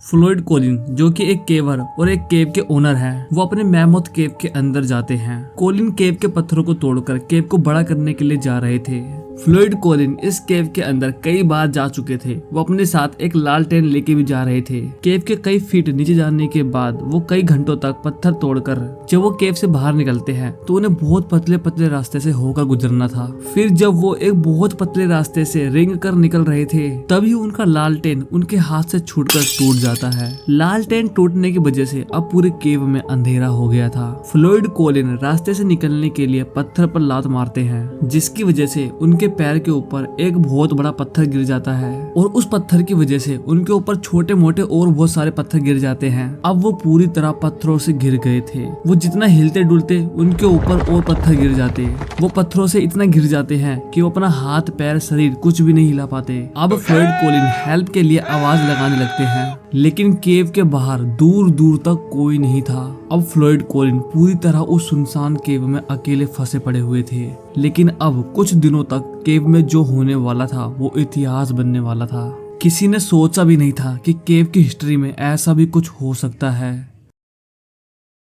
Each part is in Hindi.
फ्लोयड कोलिन जो कि एक केवर और एक केव के ओनर हैं, वो अपने मैमोथ केव के अंदर जाते हैं। कोलिन केव के पत्थरों को तोड़कर केव को बड़ा करने के लिए जा रहे थे। फ्लोयड कोलिन इस केव के अंदर कई बार जा चुके थे। वो अपने साथ एक लालटेन लेके भी जा रहे थे। केव के कई फीट नीचे जाने के बाद वो कई घंटों तक पत्थर तोड़कर जब वो केव से बाहर निकलते हैं तो उन्हें बहुत पतले पतले रास्ते से होकर गुजरना था। फिर जब वो एक बहुत पतले रास्ते से रेंग कर निकल रहे थे तभी उनका लालटेन उनके हाथ से छूटकर टूट जाता है। लालटेन टूटने की वजह से अब पूरे केव में अंधेरा हो गया था। फ्लोयड कोलिन रास्ते से निकलने के लिए पत्थर पर लात मारते हैं, जिसकी वजह से उनके पैर के ऊपर एक बहुत बड़ा पत्थर गिर जाता है और उस पत्थर की वजह से उनके ऊपर छोटे मोटे और बहुत सारे पत्थर गिर जाते हैं। अब वो पूरी तरह पत्थरों से घिर गए थे। वो जितना हिलते डुलते उनके ऊपर और पत्थर गिर जाते। वो पत्थरों से इतना घिर जाते हैं कि वो अपना हाथ पैर शरीर कुछ भी नहीं हिला पाते। अब फ्लोयड कोलिन हेल्प के लिए आवाज लगाने लगते हैं, लेकिन केव के बाहर दूर दूर तक कोई नहीं था। अब फ्लोयड कोलिन पूरी तरह उस सुनसान केव में अकेले फंसे पड़े हुए थे। लेकिन अब कुछ दिनों तक केव में जो होने वाला था वो इतिहास बनने वाला था। किसी ने सोचा भी नहीं था कि केव की हिस्ट्री में ऐसा भी कुछ हो सकता है।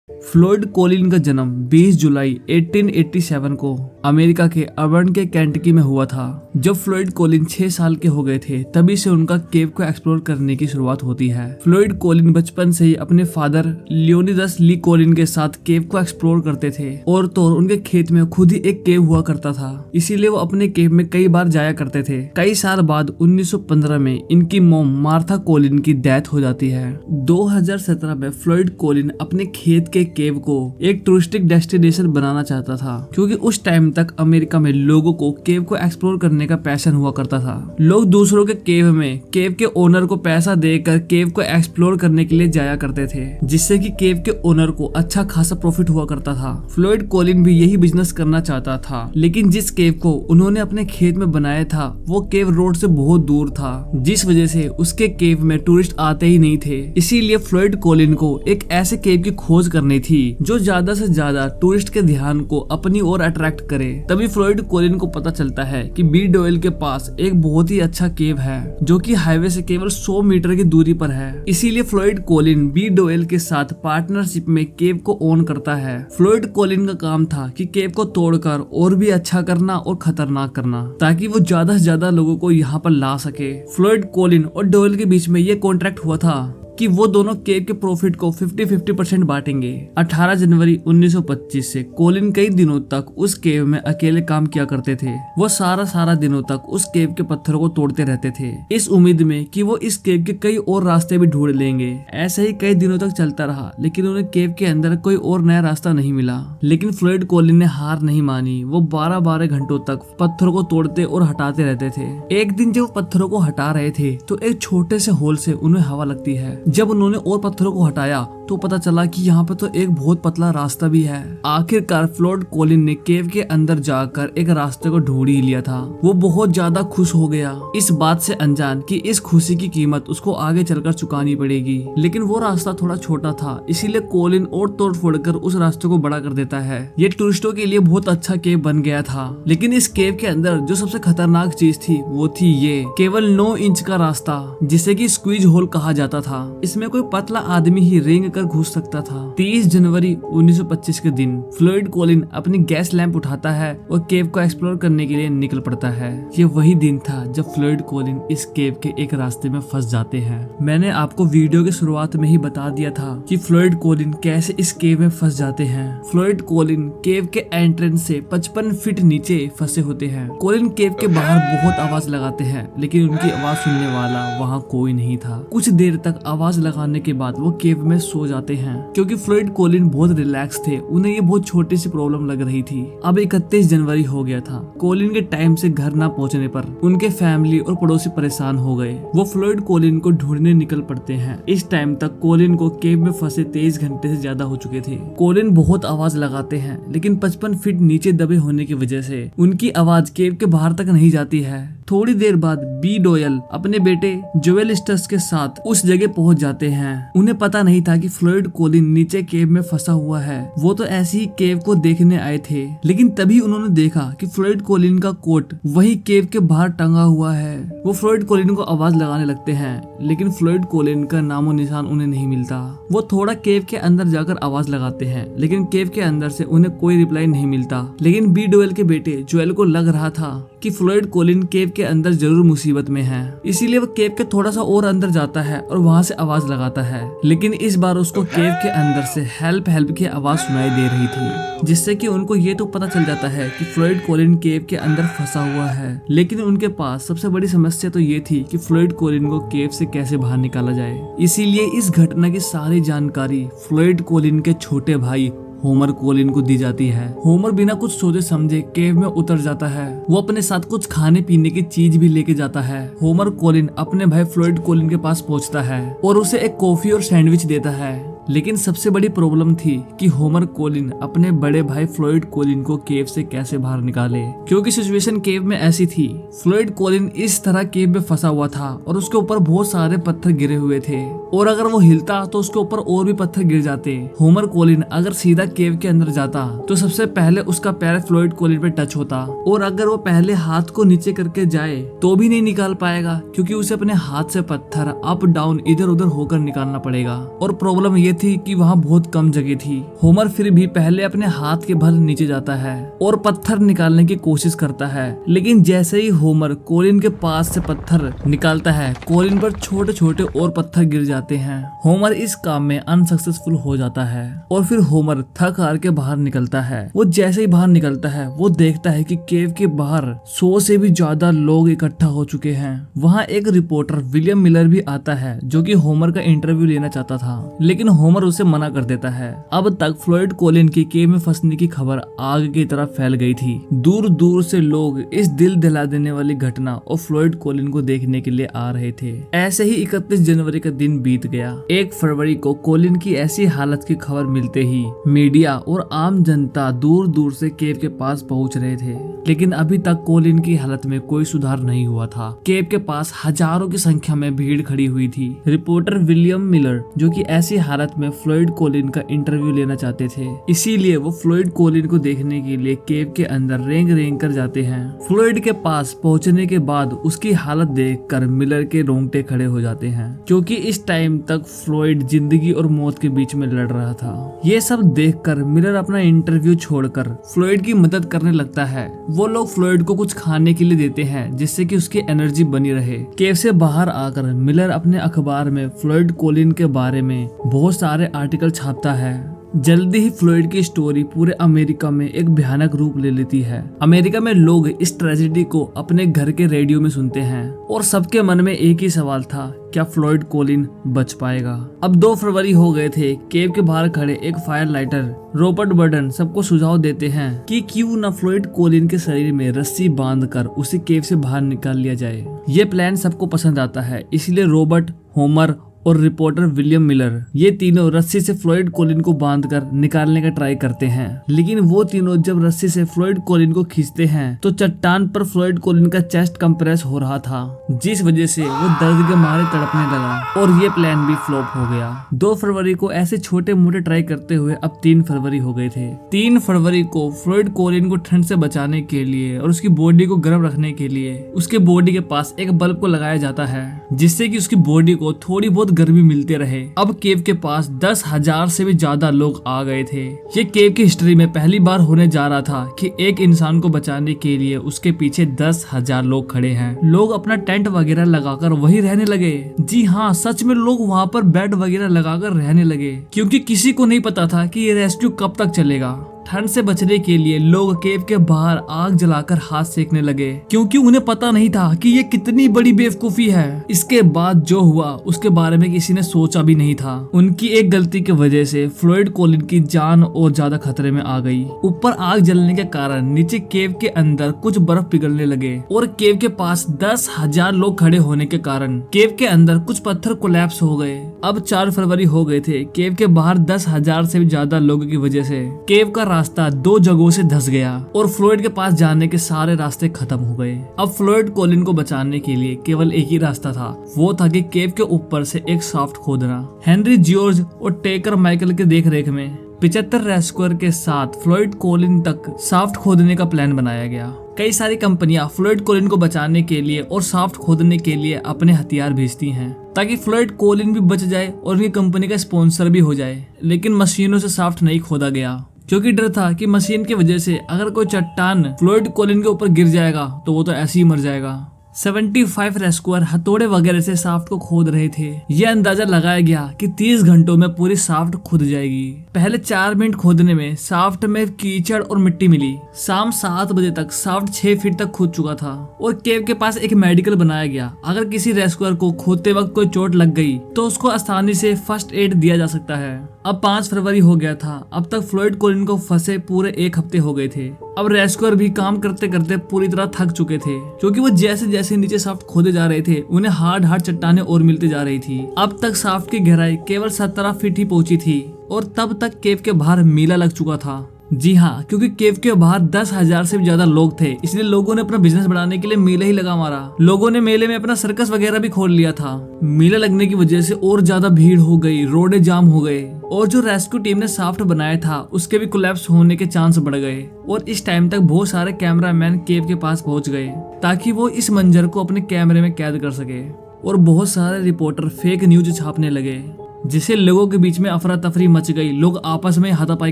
फ्लोयड कोलिन का जन्म 20 जुलाई 1887 को अमेरिका के अर्बन के केंटकी में हुआ था। जब फ्लोयड कोलिन 6 साल के हो गए थे तभी से उनका केव को एक्सप्लोर करने की शुरुआत होती है। फ्लोयड कोलिन बचपन से ही अपने फादर लियोनिडस ली कोलिन के साथ केव को एक्सप्लोर करते थे और तो उनके खेत में खुद ही एक केव हुआ करता था, इसीलिए वो अपने केव में कई बार जाया करते थे। कई साल बाद 1915 में इनकी मोम मार्था कोलिन की डेथ हो जाती है। 2017 में फ्लोयड कोलिन अपने खेत के केव को एक टूरिस्टिक डेस्टिनेशन बनाना चाहता था, क्योंकि उस टाइम तक अमेरिका में लोगों को केव को एक्सप्लोर करने का पैशन हुआ करता था। लोग दूसरों के केव में केव के ओनर को पैसा देकर केव को एक्सप्लोर करने के लिए जाया करते थे, जिससे कि केव के ओनर को अच्छा खासा प्रॉफिट हुआ करता था। फ्लोयड कोलिन भी यही बिजनेस करना चाहता था, लेकिन जिस केव को उन्होंने अपने खेत में बनाया था वो केव रोड से बहुत दूर था, जिस वजह से उसके केव में टूरिस्ट आते ही नहीं थे। इसीलिए फ्लोयड कोलिन को एक ऐसे केव की खोज करनी थी जो ज्यादा से ज्यादा टूरिस्ट के ध्यान को अपनी ओर अट्रैक्ट करे। तभी फ्लोयड कोलिन को पता चलता है कि बी डोयल के पास एक बहुत ही अच्छा केव है, जो कि हाईवे से केवल 100 मीटर की दूरी पर है। इसीलिए फ्लोयड कोलिन बी डोयल के साथ पार्टनरशिप में केव को ओन करता है। फ्लोयड कोलिन का काम था कि केव को तोड़कर और भी अच्छा करना और खतरनाक करना, ताकि वो ज्यादा से ज्यादा लोगों को यहाँ पर ला सके। फ्लोयड कोलिन और डोयल के बीच में ये कॉन्ट्रैक्ट हुआ था कि वो दोनों केव के प्रॉफिट को 50-50% बांटेंगे। 18 जनवरी 1925 से कोलिन कई दिनों तक उस केव में अकेले काम किया करते थे। वो सारा दिनों तक उस केव के पत्थरों को तोड़ते रहते थे, इस उम्मीद में कि वो इस केव के कई और रास्ते भी ढूंढ लेंगे। ऐसे ही कई दिनों तक चलता रहा, लेकिन उन्हें केव के अंदर कोई और नया रास्ता नहीं मिला। लेकिन फ्लोयड कोलिन ने हार नहीं मानी। वो 12-12 घंटों तक पत्थरों को तोड़ते और हटाते रहते थे। एक दिन जब पत्थरों को हटा रहे थे तो एक छोटे से होल से उन्हें हवा लगती है। जब उन्होंने और पत्थरों को हटाया तो पता चला कि यहाँ पे तो एक बहुत पतला रास्ता भी है। आखिरकार फ्लोयड कोलिन ने केव के अंदर जाकर एक रास्ते को ढूंढ ही लिया था। वो बहुत ज्यादा खुश हो गया, इस बात से अनजान कि इस खुशी की कीमत उसको आगे चलकर चुकानी पड़ेगी। लेकिन वो रास्ता थोड़ा छोटा था, इसीलिए कोलिन और तोड़ फोड़ कर उस रास्ते को बड़ा कर देता है। ये टूरिस्टों के लिए बहुत अच्छा केव बन गया था। लेकिन इस केव के अंदर जो सबसे खतरनाक चीज थी वो थी ये केवल 9 इंच का रास्ता, जिसे की स्क्वीज होल कहा जाता था। इसमें कोई पतला आदमी ही रेंग घुस सकता था। 30 जनवरी 1925 के दिन फ्लोयड कोलिन अपनी गैस लैंप उठाता है और केव को एक्सप्लोर करने के लिए निकल पड़ता है। ये वही दिन था जब फ्लोयड कोलिन इस केव के एक रास्ते में फंस जाते हैं। मैंने आपको वीडियो के शुरुआत में ही बता दिया था कि फ्लोयड कोलिन कैसे इस केव में फंस जाते हैं। फ्लोयड कोलिन केव के एंट्रेंस से 55 फीट नीचे फंसे होते हैं। कोलिन केव के बाहर बहुत आवाज लगाते हैं, लेकिन उनकी आवाज सुनने वाला वहाँ कोई नहीं था। कुछ देर तक आवाज लगाने के बाद वो केव में सो जाते हैं, क्योंकि फ्लोयड कोलिन बहुत रिलैक्स थे। उन्हें ये बहुत छोटी सी प्रॉब्लम लग रही थी। अब 31 जनवरी हो गया था। कोलिन के टाइम से घर ना पहुंचने पर उनके फैमिली और पड़ोसी परेशान हो गए। वो फ्लोयड कोलिन को ढूंढने निकल पड़ते हैं। इस टाइम तक कोलिन को केव में फंसे 23 घंटे से ज्यादा हो चुके थे। कोलिन बहुत आवाज लगाते हैं, लेकिन 55 फीट नीचे दबे होने की वजह से उनकी आवाज केव के बाहर तक नहीं जाती है। थोड़ी देर बाद बी डोयल अपने बेटे जोएल स्टर्स के साथ उस जगह पहुंच जाते हैं। उन्हें पता नहीं था कि कि फ्लोइड कोलिन नीचे केव में फंसा हुआ है। वो तो ऐसी ही केव को देखने आए थे, लेकिन तभी उन्होंने देखा कि फ्लोइड कोलिन का कोट वही केव के बाहर टंगा हुआ है। वो फ्लोइड कोलिन को आवाज लगाने लगते हैं, लेकिन फ्लोइड कोलिन का नामो निशान उन्हें नहीं मिलता। वो थोड़ा केव के अंदर जाकर आवाज लगाते हैं, लेकिन केव के अंदर से उन्हें कोई रिप्लाई नहीं मिलता। लेकिन बी डोएल के बेटे जोएल को लग रहा था कि फ्लोइड कोलिन केव के अंदर जरूर मुसीबत में है, इसीलिए वो केव के थोड़ा सा और अंदर जाता है और वहाँ से आवाज लगाता है। लेकिन इस बार उसको केव के अंदर से हेल्प हेल्प की आवाज सुनाई दे रही थी, जिससे कि उनको ये तो पता चल जाता है कि फ्लोइड कोलिन केव के अंदर फंसा हुआ है। लेकिन उनके पास सबसे बड़ी समस्या तो ये थी कि फ्लोइड कोलिन को केव से कैसे बाहर निकाला जाए। इसीलिए इस घटना की सारी जानकारी फ्लोइड कोलिन के छोटे भाई होमर कोलिन को दी जाती है। होमर बिना कुछ सोचे समझे केव में उतर जाता है। वो अपने साथ कुछ खाने पीने की चीज भी लेके जाता है। होमर कोलिन अपने भाई फ्लोइड कोलिन के पास पहुंचता है और उसे एक कॉफी और सैंडविच देता है। लेकिन सबसे बड़ी प्रॉब्लम थी कि होमर कोलिन अपने बड़े भाई फ्लोइड कोलिन को केव से कैसे बाहर निकाले, क्योंकि सिचुएशन केव में ऐसी थी। फ्लोइड कोलिन इस तरह केव में फंसा हुआ था और उसके ऊपर बहुत सारे पत्थर गिरे हुए थे, और अगर वो हिलता तो उसके ऊपर और भी पत्थर गिर जाते। होमर कोलिन अगर सीधा केव के अंदर जाता तो सबसे पहले उसका पैर फ्लोइड कोलिन पे टच होता, और अगर वो पहले हाथ को नीचे करके जाए तो भी नहीं निकाल पाएगा, क्योंकि उसे अपने हाथ से पत्थर अप डाउन इधर उधर होकर निकालना पड़ेगा। और प्रॉब्लम ये थी कि वहाँ बहुत कम जगह थी। होमर फिर भी पहले अपने हाथ के भर नीचे जाता है और पत्थर निकालने की कोशिश करता है, लेकिन जैसे ही होमर कोलिन के पास से पत्थर निकालता है, कोलिन पर छोटे छोटे और पत्थर गिर जाते हैं। होमर इस काम में अनसक्सेसफुल हो जाता है और फिर होमर थक हार के बाहर निकलता है। वो जैसे ही बाहर निकलता है वो देखता है कि केव के बाहर 100 से भी ज्यादा लोग इकट्ठा हो चुके हैं। वहाँ एक रिपोर्टर विलियम मिलर भी आता है, जो कि होमर का इंटरव्यू लेना चाहता था, लेकिन होमर उसे मना कर देता है। अब तक फ्लोइड कोलिन की केव में फंसने की खबर आग की तरह फैल गई थी। दूर दूर से लोग इस दिल दिला देने वाली घटना और फ्लोइड कोलिन को देखने के लिए आ रहे थे। ऐसे ही 31 जनवरी का दिन बीत गया। 1 फरवरी को कोलिन की ऐसी हालत की खबर मिलते ही मीडिया और आम जनता दूर दूर से केव के पास पहुंच रहे थे, लेकिन अभी तक कोलिन की हालत में कोई सुधार नहीं हुआ था। केव के पास हजारों की संख्या में भीड़ खड़ी हुई थी। रिपोर्टर विलियम मिलर, जो कि ऐसी हालत में फ्लोइड कोलिन का इंटरव्यू लेना चाहते थे, इसीलिए वो फ्लोइड कोलिन को देखने के लिए केव के अंदर रेंग रेंग कर जाते हैं। फ्लोइड के पास पहुंचने के बाद उसकी हालत देखकर मिलर के रोंगटे खड़े हो जाते हैं, क्योंकि इस टाइम तक फ्लोइड जिंदगी और मौत के बीच में लड़ रहा था। ये सब देखकर मिलर अपना इंटरव्यू छोड़कर फ्लोइड की मदद करने लगता है। वो लोग फ्लोइड को कुछ खाने के लिए देते हैं, जिससे कि उसकी एनर्जी बनी रहे। केव से बाहर आकर मिलर अपने अखबार में फ्लोइड कोलिन के बारे में बहुत सारे आर्टिकल छापता है। जल्दी ही फ्लोइड की स्टोरी पूरे अमेरिका में एक भयानक रूप ले लेती है। अमेरिका में लोग इस ट्रेजेडी को अपने घर के रेडियो में सुनते हैं और सबके मन में एक ही सवाल था, क्या फ्लोइड कोलिन बच पाएगा। अब 2 फरवरी हो गए थे। केव के बाहर खड़े एक फायर लाइटर रॉबर्ट बर्डन सबको सुझाव देते हैं कि क्यों न फ्लोइड कोलिन के शरीर में रस्सी बांधकर उसे केव से बाहर निकाल लिया जाए। ये प्लान सबको पसंद आता है, इसलिए रॉबर्ट, होमर और रिपोर्टर विलियम मिलर ये तीनों रस्सी से फ्लोइड कोलिन को बांधकर निकालने का ट्राई करते हैं। लेकिन वो तीनों जब रस्सी से फ्लोइड कोलिन को खींचते हैं तो चट्टान पर फ्लोइड कोलिन का चेस्ट कंप्रेस हो रहा था, जिस वजह से वो दर्द के मारे तड़पने लगा और ये प्लान भी फ्लॉप हो गया। 2 फरवरी को ऐसे छोटे मोटे ट्राई करते हुए अब 3 फरवरी हो गए थे। 3 फरवरी को फ्लोइड कोलिन को ठंड से बचाने के लिए और उसकी बॉडी को गर्म रखने के लिए उसके बॉडी के पास एक बल्ब को लगाया जाता है, जिससे कि उसकी बॉडी को थोड़ी बहुत गर्मी मिलते रहे। अब केव के पास 10,000 से भी ज्यादा लोग आ गए थे। ये केव की हिस्ट्री में पहली बार होने जा रहा था कि एक इंसान को बचाने के लिए उसके पीछे 10,000 लोग खड़े हैं। लोग अपना टेंट वगैरह लगाकर वहीं रहने लगे। जी हाँ, सच में लोग वहाँ पर बेड वगैरह लगाकर रहने लगे, क्योंकि किसी को नहीं पता था कि ये रेस्क्यू कब तक चलेगा। ठंड से बचने के लिए लोग केव के बाहर आग जलाकर हाथ सेकने लगे, क्योंकि उन्हें पता नहीं था कि ये कितनी बड़ी बेवकूफी है। इसके बाद जो हुआ उसके बारे में किसी ने सोचा भी नहीं था। उनकी एक गलती की वजह से फ्लोइड कोलिन की जान और ज्यादा खतरे में आ गई। ऊपर आग जलने के कारण नीचे केव के अंदर कुछ बर्फ पिघलने लगे और केव के पास 10,000 लोग खड़े होने के कारण केव के अंदर कुछ पत्थर कोलैप्स हो गए। अब 4 फरवरी हो गए थे। केव के बाहर 10,000 से भी ज्यादा लोगों की वजह से केव का रास्ता 2 जगहों से धंस गया और फ्लोइड के पास जाने के सारे रास्ते खत्म हो गए। अब फ्लोइड कोलिन को बचाने के लिए केवल एक ही रास्ता था, वो था कि केव के ऊपर से एक शाफ्ट खोदना। हेनरी जॉर्ज और टेकर माइकल के देखरेख में 75 रेस्क्यूअर के साथ फ्लोइड कोलिन तक शाफ्ट खोदने का प्लान बनाया गया। कई सारी कंपनियां फ्लोइड कोलिन को बचाने के लिए और शाफ्ट खोदने के लिए अपने हथियार भेजती हैं ताकि फ्लोइड कोलिन भी बच जाए और उनकी कंपनी का स्पॉन्सर भी हो जाए। लेकिन मशीनों से शाफ्ट नहीं खोदा गया क्योंकि डर था कि मशीन की वजह से अगर कोई चट्टान फ्लोइड कोलिन के ऊपर गिर जाएगा तो वो तो ऐसे ही मर जाएगा। 75 रेस्क्यूअर हथौड़े वगैरह से शाफ्ट को खोद रहे थे। यह अंदाजा लगाया गया कि 30 घंटों में पूरी शाफ्ट खुद जाएगी। पहले 4 मिनट खोदने में शाफ्ट में कीचड़ और मिट्टी मिली। शाम 7 बजे तक शाफ्ट 6 फीट तक खुद चुका था और केव के पास एक मेडिकल बनाया गया। अगर किसी रेस्क्यूअर को खोदते वक्त कोई चोट लग गई तो उसको आसानी से फर्स्ट एड दिया जा सकता है। अब 5 फरवरी हो गया था। अब तक फ्लोइड कोलिन को फंसे पूरे 1 हफ्ते हो गए थे। अब रेस्क्यूअर भी काम करते करते पूरी तरह थक चुके थे क्योंकि वो जैसे जैसे नीचे शाफ्ट खोदे जा रहे थे उन्हें हार्ड चट्टानें और मिलती जा रही थी। अब तक शाफ्ट की गहराई केवल 17 फीट ही पहुंची थी और तब तक केव के बाहर मेला लग चुका था। जी हाँ, क्योंकि केव के बाहर 10,000 से भी ज्यादा लोग थे, इसलिए लोगों ने अपना बिजनेस बढ़ाने के लिए मेला ही लगा मारा। लोगों ने मेले में अपना सर्कस वगैरह भी खोल लिया था। मेला लगने की वजह से और ज्यादा भीड़ हो गई, रोडे जाम हो गए और जो रेस्क्यू टीम ने शाफ्ट बनाया था उसके भी कोलैप्स होने के चांस बढ़ गए। और इस टाइम तक बहुत सारे कैमरामैन केव के पास पहुंच गए ताकि वो इस मंजर को अपने कैमरे में कैद कर सके। और बहुत सारे रिपोर्टर फेक न्यूज छापने लगे जिससे लोगों के बीच में अफरा तफरी मच गई। लोग आपस में हाथापाई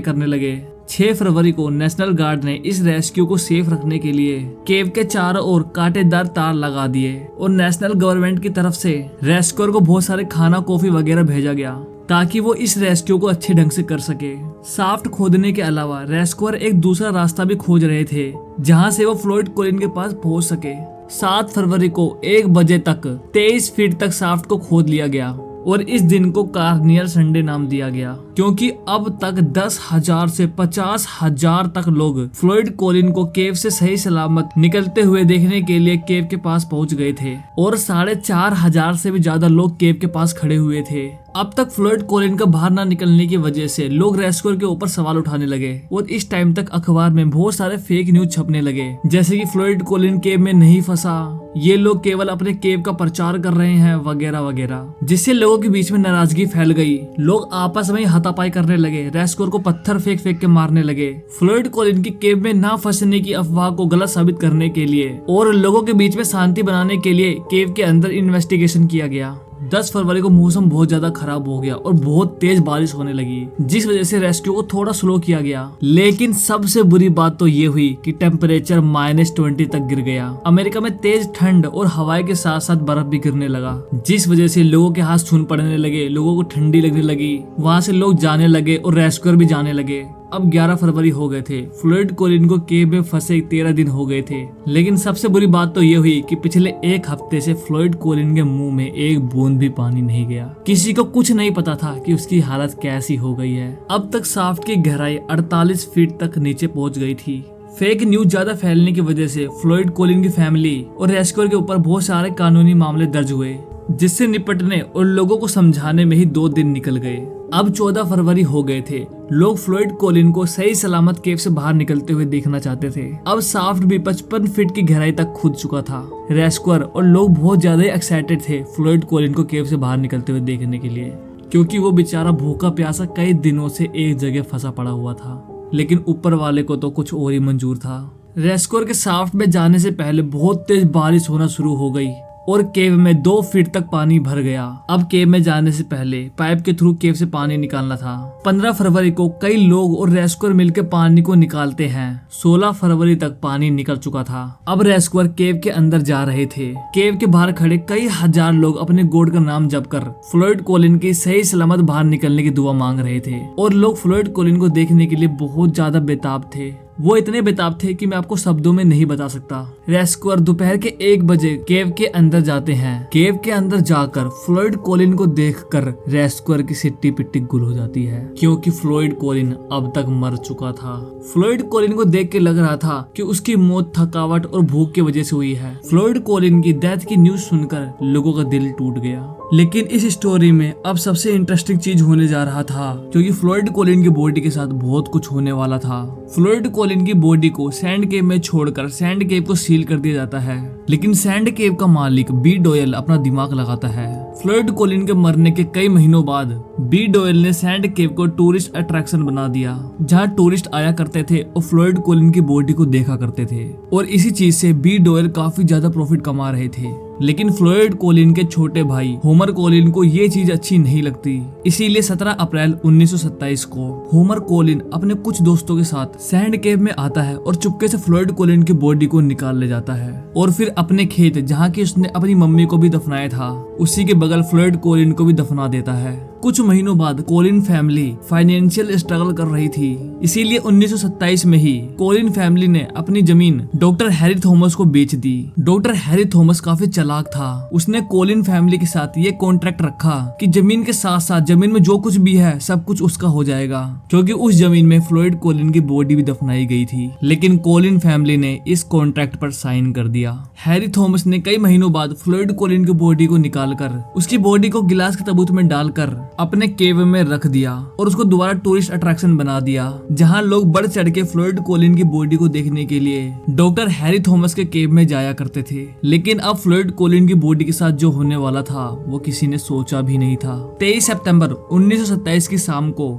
करने लगे। 6 फरवरी को नेशनल गार्ड ने इस रेस्क्यू को सेफ रखने के लिए केव के चारों ओर कांटेदार तार लगा दिए और नेशनल गवर्नमेंट की तरफ से रेस्क्यूअर को बहुत सारे खाना कॉफी वगैरह भेजा गया ताकि वो इस रेस्क्यू को अच्छे ढंग से कर सके। शाफ्ट खोदने के अलावा रेस्क्यूअर एक दूसरा रास्ता भी खोज रहे थे जहां से वो फ्लोइड कोलिन के पास पहुंच सके। 7 फरवरी को 1 बजे तक 23 फीट तक शाफ्ट को खोद लिया गया और इस दिन को कार्नियल संडे नाम दिया गया क्योंकि अब तक 10,000 से 50,000 तक लोग फ्लोइड कोलिन को केव से सही सलामत निकलते हुए देखने के लिए केव के पास पहुंच गए थे और 4,500 से भी ज्यादा लोग केव के पास खड़े हुए थे। अब तक फ्लोइड कोलिन का बाहर न निकलने की वजह से लोग रेस्क्यूअर के ऊपर सवाल उठाने लगे और इस टाइम तक अखबार में बहुत सारे फेक न्यूज छपने लगे जैसे कि फ्लोइड कोलिन केव में नहीं फंसा, ये लोग केवल अपने केव का प्रचार कर रहे हैं वगैरह वगैरह, जिससे लोगों के बीच में नाराजगी फैल गई। लोग आपस में हाथापाई करने लगे, रेस्क्यूअर को पत्थर फेंक फेंक के मारने लगे। फ्लोइड कोलिन की केव में ना फंसने की अफवाह को गलत साबित करने के लिए और लोगों के बीच में शांति बनाने के लिए केव के अंदर इन्वेस्टिगेशन किया गया। 10 फरवरी को मौसम बहुत ज्यादा खराब हो गया और बहुत तेज बारिश होने लगी जिस वजह से रेस्क्यू को थोड़ा स्लो किया गया। लेकिन सबसे बुरी बात तो ये हुई कि टेम्परेचर -20 तक गिर गया। अमेरिका में तेज ठंड और हवाएं के साथ साथ बर्फ भी गिरने लगा जिस वजह से लोगों के हाथ सून पड़ने लगे, लोगों को ठंडी लगने लगी। वहाँ से लोग जाने लगे और रेस्क्यूअर भी जाने लगे। अब 11 फरवरी हो गए थे। फ्लोइड कोलिन को केव में फंसे 13 दिन हो गए थे। लेकिन सबसे बुरी बात तो ये हुई कि पिछले 1 हफ्ते से फ्लोइड कोलिन के मुंह में एक बूंद भी पानी नहीं गया। किसी को कुछ नहीं पता था कि उसकी हालत कैसी हो गई है। अब तक शाफ्ट की गहराई 48 फीट तक नीचे पहुंच गई थी। फेक न्यूज ज्यादा फैलने की वजह से फ्लोइड कोलिन की फैमिली और रेस्क्यूअर के ऊपर बहुत सारे कानूनी मामले दर्ज हुए जिससे निपटने और लोगों को समझाने में ही 2 दिन निकल गए। अब 14 फरवरी हो गए थे। लोग फ्लोइड कोलिन को सही सलामत केव से बाहर निकलते हुए देखना चाहते थे। अब शाफ्ट भी 55 फीट की गहराई तक खुद चुका था। रेस्क्यूअर और लोग बहुत ज्यादा एक्साइटेड थे फ्लोइड कोलिन को केव से बाहर निकलते हुए देखने के लिए क्योंकि वो बेचारा भूखा प्यासा कई दिनों से एक जगह फंसा पड़ा हुआ था। लेकिन ऊपर वाले को तो कुछ और ही मंजूर था। रेस्क्यूअर के शाफ्ट में जाने से पहले बहुत तेज बारिश होना शुरू हो गई और केव में 2 फीट तक पानी भर गया। अब केव में जाने से पहले पाइप के थ्रू केव से पानी निकालना था। 15 फरवरी को कई लोग और रेस्क्यूअर मिलकर पानी को निकालते हैं। 16 फरवरी तक पानी निकल चुका था। अब रेस्क्यूअर केव के अंदर जा रहे थे। केव के बाहर खड़े कई हजार लोग अपने गॉड का नाम जप कर फ्लोइड कोलिन की सही सलामत बाहर निकलने की दुआ मांग रहे थे और लोग फ्लोइड कोलिन को देखने के लिए बहुत ज्यादा बेताब थे। वो इतने बेताब थे कि मैं आपको शब्दों में नहीं बता सकता। रेस्क्यूअर दोपहर के 1 बजे केव के अंदर जाते हैं। केव के अंदर जाकर फ्लॉयड कॉलिन को देखकर रेस्क्यूअर की सिट्टी पिट्टी गुल हो जाती है, क्योंकि फ्लॉयड कॉलिन अब तक मर चुका था। फ्लॉयड कॉलिन को देख के लग रहा था कि उसकी मौत थकावट और भूख की वजह से हुई है। फ्लॉयड कॉलिन की डेथ की न्यूज सुनकर लोगों का दिल टूट गया। लेकिन इस स्टोरी में अब सबसे इंटरेस्टिंग चीज होने जा रहा था, क्योंकि फ्लॉयड कॉलिन की बॉडी के साथ बहुत कुछ होने वाला था। फ्लॉयड कॉलिन की बॉडी को सैंड केव में छोड़कर सैंड केव को सील कर दिया जाता है, लेकिन सैंड केव का मालिक बी डोयल अपना दिमाग लगाता है। फ्लॉयड कॉलिन के मरने के कई महीनों बाद बी डोयल ने सैंड केव को टूरिस्ट अट्रैक्शन बना दिया, जहाँ टूरिस्ट आया करते थे और फ्लॉयड कॉलिन की बॉडी को देखा करते थे, और इसी चीज से बी डोयल काफी ज्यादा प्रॉफिट कमा रहे थे। लेकिन फ्लॉयड कॉलिन के छोटे भाई होमर कॉलिन को ये चीज अच्छी नहीं लगती, इसीलिए 17 अप्रैल 1927 को होमर कॉलिन अपने कुछ दोस्तों के साथ सैंड केव में आता है और चुपके से फ्लॉयड कॉलिन की बॉडी को निकाल ले जाता है, और फिर अपने खेत जहाँ की उसने अपनी मम्मी को भी दफनाया था उसी के बगल फ्लॉयड कॉलिन को भी दफना देता है। कुछ महीनों बाद कॉलिन फैमिली फाइनेंशियल स्ट्रगल कर रही थी, इसीलिए 1927 में ही कॉलिन फैमिली ने अपनी जमीन डॉक्टर हैरी थॉमस को बेच दी। डॉक्टर हैरी थॉमस काफी चालाक था, उसने कॉलिन फैमिली के साथ ये कॉन्ट्रैक्ट रखा कि जमीन के साथ साथ जमीन में जो कुछ भी है सब कुछ उसका हो जाएगा, क्योंकि उस जमीन में फ्लॉयड कॉलिन की बॉडी भी दफनाई गई थी। लेकिन कॉलिन फैमिली ने इस कॉन्ट्रैक्ट पर साइन कर दिया। हैरी थॉमस ने कई महीनों बाद फ्लॉयड कॉलिन की बॉडी को निकालकर उसकी बॉडी को गिलास के ताबूत में डालकर अपने केव में रख दिया और उसको दोबारा टूरिस्ट अट्रैक्शन बना दिया, जहां लोग बढ़ चढ़ के फ्लॉयड कॉलिन की बॉडी को देखने के लिए डॉक्टर हैरी थॉमस के केव में जाया करते थे। लेकिन अब फ्लॉयड कॉलिन की बॉडी के साथ जो होने वाला था वो किसी ने सोचा भी नहीं था। 23 सितंबर 1927 की शाम को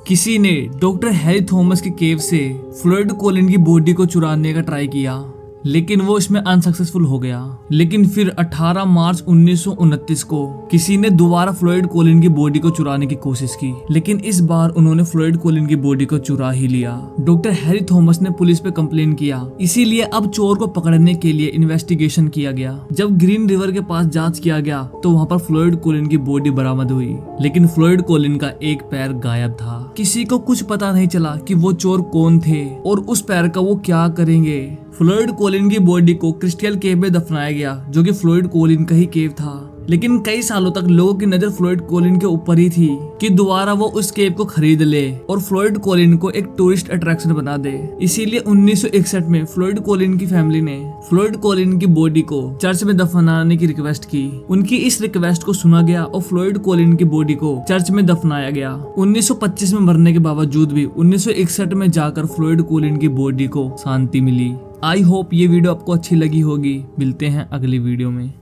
किसी ने डॉक्टर हैरी थॉमस के केव से फ्लॉयड कॉलिन की बॉडी को चुराने का ट्राई किया, लेकिन वो इसमें अनसक्सेसफुल हो गया। लेकिन फिर 18 मार्च 1929 को किसी ने दोबारा फ्लॉयड कॉलिन की बॉडी को चुराने की कोशिश की, लेकिन इस बार उन्होंने फ्लॉयड कॉलिन की बॉडी को चुरा ही लिया। डॉक्टर हैरी थॉमस ने पुलिस पे कंप्लेन किया, इसीलिए अब चोर को पकड़ने के लिए इन्वेस्टिगेशन किया गया। जब ग्रीन रिवर के पास जांच किया गया तो वहाँ पर फ्लॉयड कॉलिन की बॉडी बरामद हुई, लेकिन फ्लॉयड कॉलिन का एक पैर गायब था। किसी को कुछ पता नहीं चला कि वो चोर कौन थे और उस पैर का वो क्या करेंगे। फ्लॉयड कॉलिन की बॉडी को क्रिस्टल केव में दफनाया गया, जो कि फ्लॉयड कॉलिन का ही केव था। लेकिन कई सालों तक लोगों की नजर फ्लॉयड कॉलिन के ऊपर ही थी कि दोबारा वो उस केव को खरीद ले और फ्लॉयड कॉलिन को एक टूरिस्ट अट्रैक्शन बना दे। इसीलिए 1961 में फ्लॉयड कॉलिन की फैमिली ने फ्लॉयड कॉलिन की बॉडी को चर्च में दफनाने की रिक्वेस्ट की। उनकी इस रिक्वेस्ट को सुना गया और फ्लॉयड कॉलिन की बॉडी को चर्च में दफनाया गया। 1925 में मरने के बावजूद भी 1961 में जाकर फ्लॉयड कॉलिन की बॉडी को शांति मिली। आई होप ये वीडियो आपको अच्छी लगी होगी। मिलते हैं अगली वीडियो में।